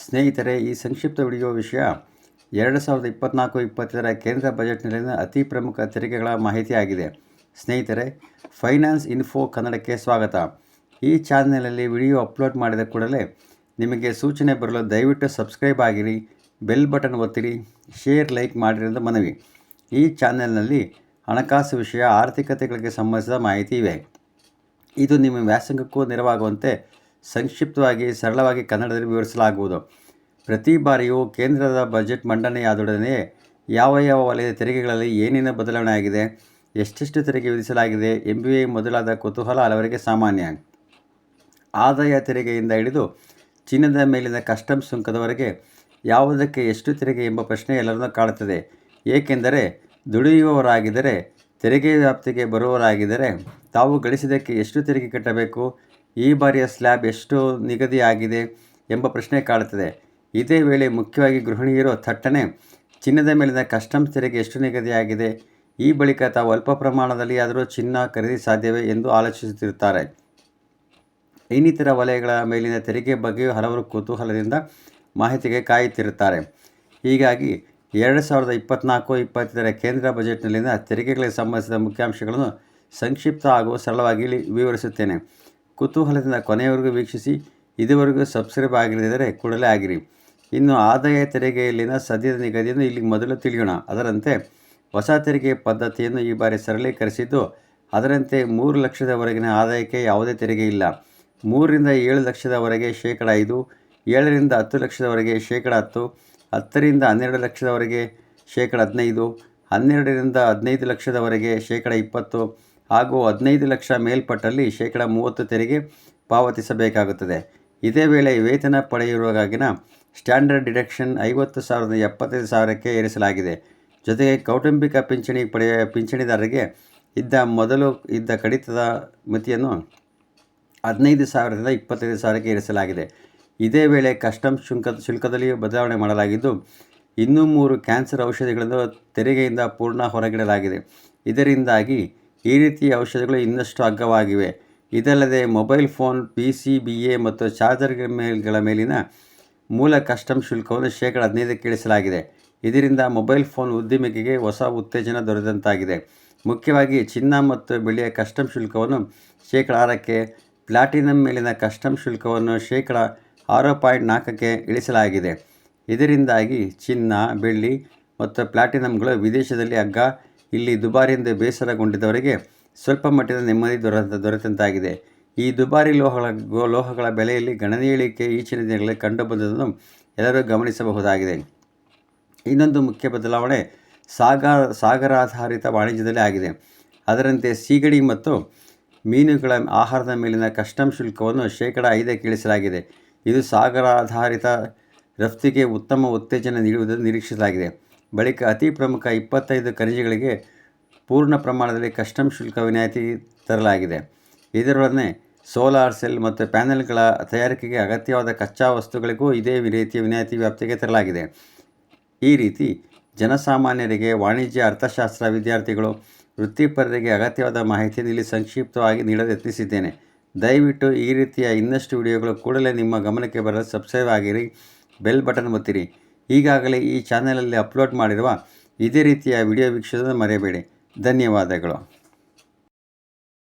ಸ್ನೇಹಿತರೆ, ಈ ಸಂಕ್ಷಿಪ್ತ ವಿಡಿಯೋ ವಿಷಯ 2024-25 ಕೇಂದ್ರ ಬಜೆಟ್ನಲ್ಲಿನ ಅತಿ ಪ್ರಮುಖ ತೆರಿಗೆಗಳ ಮಾಹಿತಿಯಾಗಿದೆ. ಸ್ನೇಹಿತರೆ, ಫೈನಾನ್ಸ್ ಇನ್ಫೋ ಕನ್ನಡಕ್ಕೆ ಸ್ವಾಗತ. ಈ ಚಾನಲ್ನಲ್ಲಿ ವಿಡಿಯೋ ಅಪ್ಲೋಡ್ ಮಾಡಿದ ಕೂಡಲೇ ನಿಮಗೆ ಸೂಚನೆ ಬರಲು ದಯವಿಟ್ಟು ಸಬ್ಸ್ಕ್ರೈಬ್ ಆಗಿರಿ, ಬೆಲ್ ಬಟನ್ ಒತ್ತಿರಿ, ಶೇರ್ ಲೈಕ್ ಮಾಡಿರೋದು ಮನವಿ. ಈ ಚಾನಲ್ನಲ್ಲಿ ಹಣಕಾಸು ವಿಷಯ, ಆರ್ಥಿಕತೆಗಳಿಗೆ ಸಂಬಂಧಿಸಿದ ಮಾಹಿತಿ ಇವೆ. ಇದು ನಿಮ್ಮ ವ್ಯಾಸಂಗಕ್ಕೂ ನೆರವಾಗುವಂತೆ ಸಂಕ್ಷಿಪ್ತವಾಗಿ ಸರಳವಾಗಿ ಕನ್ನಡದಲ್ಲಿ ವಿವರಿಸಲಾಗುವುದು. ಪ್ರತಿ ಬಾರಿಯೂ ಕೇಂದ್ರದ ಬಜೆಟ್ ಮಂಡನೆಯಾದೊಡನೆಯೇ ಯಾವ ವಲಯದ ತೆರಿಗೆಗಳಲ್ಲಿ ಏನೇನು ಬದಲಾವಣೆ ಆಗಿದೆ, ಎಷ್ಟೆಷ್ಟು ತೆರಿಗೆ ವಿಧಿಸಲಾಗಿದೆ ಎಂಬುವೇ ಮೊದಲಾದ ಕುತೂಹಲ ಹಲವರಿಗೆ ಸಾಮಾನ್ಯ. ಆದಾಯ ತೆರಿಗೆಯಿಂದ ಹಿಡಿದು ಚಿನ್ನದ ಮೇಲಿನ ಕಸ್ಟಮ್ಸ್ ಸುಂಕದವರೆಗೆ ಯಾವುದಕ್ಕೆ ಎಷ್ಟು ತೆರಿಗೆ ಎಂಬ ಪ್ರಶ್ನೆ ಎಲ್ಲರನ್ನೂ ಕಾಡುತ್ತದೆ. ಏಕೆಂದರೆ ದುಡಿಯುವವರಾಗಿದ್ದರೆ, ತೆರಿಗೆ ವ್ಯಾಪ್ತಿಗೆ ಬರುವವರಾಗಿದ್ದರೆ ತಾವು ಗಳಿಸಿದ್ದಕ್ಕೆ ಎಷ್ಟು ತೆರಿಗೆ ಕಟ್ಟಬೇಕು, ಈ ಬಾರಿಯ ಸ್ಲ್ಯಾಬ್ ಎಷ್ಟು ನಿಗದಿಯಾಗಿದೆ ಎಂಬ ಪ್ರಶ್ನೆ ಕಾಡುತ್ತದೆ. ಇದೇ ವೇಳೆ ಮುಖ್ಯವಾಗಿ ಗೃಹಿಣಿಯರು ಥಟ್ಟನೆ ಚಿನ್ನದ ಮೇಲಿನ ಕಸ್ಟಮ್ಸ್ ತೆರಿಗೆ ಎಷ್ಟು ನಿಗದಿಯಾಗಿದೆ, ಈ ಬಳಿಕ ತಾವು ಅಲ್ಪ ಪ್ರಮಾಣದಲ್ಲಿ ಆದರೂ ಚಿನ್ನ ಖರೀದಿ ಸಾಧ್ಯವೇ ಎಂದು ಆಲೋಚಿಸುತ್ತಿರುತ್ತಾರೆ. ಇನ್ನಿತರ ವಲಯಗಳ ಮೇಲಿನ ತೆರಿಗೆ ಬಗ್ಗೆಯೂ ಹಲವರು ಕುತೂಹಲದಿಂದ ಮಾಹಿತಿಗೆ ಕಾಯುತ್ತಿರುತ್ತಾರೆ. ಹೀಗಾಗಿ 2024-25 ಕೇಂದ್ರ ಬಜೆಟ್ನಲ್ಲಿನ ತೆರಿಗೆಗಳಿಗೆ ಸಂಬಂಧಿಸಿದ ಮುಖ್ಯಾಂಶಗಳನ್ನು ಸಂಕ್ಷಿಪ್ತ ಹಾಗೂ ಸರಳವಾಗಿ ವಿವರಿಸುತ್ತೇನೆ. ಕುತೂಹಲದಿಂದ ಕೊನೆಯವರೆಗೂ ವೀಕ್ಷಿಸಿ. ಇದುವರೆಗೂ ಸಬ್ಸ್ಕ್ರೈಬ್ ಆಗಿರದಿದ್ದರೆ ಕೂಡಲೇ ಆಗಿರಿ. ಇನ್ನು ಆದಾಯ ತೆರಿಗೆಯಲ್ಲಿನ ಸದ್ಯದ ನಿಗದಿಯನ್ನು ಇಲ್ಲಿ ಮೊದಲು ತಿಳಿಯೋಣ. ಅದರಂತೆ ಹೊಸ ತೆರಿಗೆ ಪದ್ಧತಿಯನ್ನು ಈ ಬಾರಿ ಸರಳೀಕರಿಸಿದ್ದು, ಅದರಂತೆ 3 ಲಕ್ಷದವರೆಗಿನ ಆದಾಯಕ್ಕೆ ಯಾವುದೇ ತೆರಿಗೆ ಇಲ್ಲ. 3 ರಿಂದ 7 ಲಕ್ಷದವರೆಗೆ ಶೇಕಡ 5, 7 ರಿಂದ 10 ಲಕ್ಷದವರೆಗೆ ಶೇಕಡ 10, 10 ರಿಂದ 12 ಲಕ್ಷದವರೆಗೆ ಶೇಕಡ 15, 12 ರಿಂದ 15 ಲಕ್ಷದವರೆಗೆ ಶೇಕಡ 20 ಹಾಗೂ 15 ಲಕ್ಷ ಮೇಲ್ಪಟ್ಟಲ್ಲಿ ಶೇಕಡ 30 ತೆರಿಗೆ ಪಾವತಿಸಬೇಕಾಗುತ್ತದೆ. ಇದೇ ವೇಳೆ ವೇತನ ಪಡೆಯುವವರಿಗಾಗಿನ ಸ್ಟ್ಯಾಂಡರ್ಡ್ ಡಿಡಕ್ಷನ್ 50,000ರಿಂದ 75,000ಕ್ಕೆ ಏರಿಸಲಾಗಿದೆ. ಜೊತೆಗೆ ಕೌಟುಂಬಿಕ ಪಿಂಚಣಿದಾರರಿಗೆ ಮೊದಲು ಇದ್ದ ಕಡಿತದ ಮಿತಿಯನ್ನು 15,000ರಿಂದ 25,000ಕ್ಕೆ ಏರಿಸಲಾಗಿದೆ. ಇದೇ ವೇಳೆ ಕಸ್ಟಮ್ಸ್ ಶುಲ್ಕದಲ್ಲಿಯೂ ಬದಲಾವಣೆ ಮಾಡಲಾಗಿದ್ದು, ಇನ್ನೂ 3 ಕ್ಯಾನ್ಸರ್ ಔಷಧಿಗಳನ್ನು ತೆರಿಗೆಯಿಂದ ಪೂರ್ಣ ಹೊರಗಿಡಲಾಗಿದೆ. ಇದರಿಂದಾಗಿ ಈ ರೀತಿಯ ಔಷಧಿಗಳು ಇನ್ನಷ್ಟು ಅಗ್ಗವಾಗಿವೆ. ಇದಲ್ಲದೆ ಮೊಬೈಲ್ ಫೋನ್, PCBA ಮತ್ತು ಚಾರ್ಜರ್ಗಳ ಮೇಲಿನ ಮೂಲ ಕಸ್ಟಮ್ಸ್ ಶುಲ್ಕವನ್ನು ಶೇಕಡ 15ಕ್ಕೆ ಇಳಿಸಲಾಗಿದೆ. ಇದರಿಂದ ಮೊಬೈಲ್ ಫೋನ್ ಉದ್ದಿಮೆಗೆ ಹೊಸ ಉತ್ತೇಜನ ದೊರೆತಂತಾಗಿದೆ. ಮುಖ್ಯವಾಗಿ ಚಿನ್ನ ಮತ್ತು ಬೆಳ್ಳಿಯ ಕಸ್ಟಮ್ಸ್ ಶುಲ್ಕವನ್ನು ಶೇಕಡ 6ಕ್ಕೆ, ಪ್ಲಾಟಿನಂ ಮೇಲಿನ ಕಸ್ಟಮ್ಸ್ ಶುಲ್ಕವನ್ನು ಶೇಕಡ 6.4ಕ್ಕೆ ಇಳಿಸಲಾಗಿದೆ. ಇದರಿಂದಾಗಿ ಚಿನ್ನ, ಬೆಳ್ಳಿ ಮತ್ತು ಪ್ಲಾಟಿನಂಗಳು ವಿದೇಶದಲ್ಲಿ ಅಗ್ಗ, ಇಲ್ಲಿ ದುಬಾರಿ ಎಂದು ಬೇಸರಗೊಂಡಿದ್ದವರಿಗೆ ಸ್ವಲ್ಪ ಮಟ್ಟಿನ ನೆಮ್ಮದಿ ದೊರೆತಂತಾಗಿದೆ. ಈ ದುಬಾರಿ ಲೋಹಗಳ ಬೆಲೆಯಲ್ಲಿ ಗಣನೀಯ ಇಳಿಕೆ ಈಚಿನ ದಿನಗಳಲ್ಲಿ ಕಂಡುಬಂದುದನ್ನು ಎಲ್ಲರೂ ಗಮನಿಸಬಹುದಾಗಿದೆ. ಇನ್ನೊಂದು ಮುಖ್ಯ ಬದಲಾವಣೆ ಸಾಗರಾಧಾರಿತ ವಾಣಿಜ್ಯದಲ್ಲಿ ಆಗಿದೆ. ಅದರಂತೆ ಸೀಗಡಿ ಮತ್ತು ಮೀನುಗಳ ಆಹಾರದ ಮೇಲಿನ ಕಸ್ಟಮ್ಸ್ ಶುಲ್ಕವನ್ನು ಶೇಕಡ 5ಕ್ಕೆ ಇಳಿಸಲಾಗಿದೆ. ಇದು ಸಾಗರಾಧಾರಿತ ರಫ್ತಿಗೆ ಉತ್ತಮ ಉತ್ತೇಜನ ನೀಡುವುದನ್ನು ನಿರೀಕ್ಷಿಸಲಾಗಿದೆ. ಬಳಿಕ ಅತಿ ಪ್ರಮುಖ 25 ಖನಿಜಗಳಿಗೆ ಪೂರ್ಣ ಪ್ರಮಾಣದಲ್ಲಿ ಕಸ್ಟಮ್ಸ್ ಶುಲ್ಕ ವಿನಾಯಿತಿ ತರಲಾಗಿದೆ. ಇದರೊಡನೆ ಸೋಲಾರ್ ಸೆಲ್ ಮತ್ತು ಪ್ಯಾನೆಲ್ಗಳ ತಯಾರಿಕೆಗೆ ಅಗತ್ಯವಾದ ಕಚ್ಚಾ ವಸ್ತುಗಳಿಗೂ ಇದೇ ರೀತಿಯ ವಿನಾಯಿತಿ ವ್ಯಾಪ್ತಿಗೆ ತರಲಾಗಿದೆ. ಈ ರೀತಿ ಜನಸಾಮಾನ್ಯರಿಗೆ, ವಾಣಿಜ್ಯ ಅರ್ಥಶಾಸ್ತ್ರ ವಿದ್ಯಾರ್ಥಿಗಳು, ವೃತ್ತಿಪರರಿಗೆ ಅಗತ್ಯವಾದ ಮಾಹಿತಿಯನ್ನು ಇಲ್ಲಿ ಸಂಕ್ಷಿಪ್ತವಾಗಿ ನೀಡಲು ಯತ್ನಿಸಿದ್ದೇನೆ. ದಯವಿಟ್ಟು ಈ ರೀತಿಯ ಇನ್ನಷ್ಟು ವಿಡಿಯೋಗಳು ಕೂಡಲೇ ನಿಮ್ಮ ಗಮನಕ್ಕೆ ಬರಲು ಸಬ್ಸ್ಕ್ರೈಬ್ ಆಗಿರಿ, ಬೆಲ್ ಬಟನ್ ಒತ್ತಿರಿ. ಈಗಾಗಲೇ ಈ ಚಾನಲಲ್ಲಿ ಅಪ್ಲೋಡ್ ಮಾಡಿರುವ ಇದೇ ರೀತಿಯ ವಿಡಿಯೋ ವೀಕ್ಷಿಸೋದನ್ನು ಮರೆಯಬೇಡಿ. ಧನ್ಯವಾದಗಳು.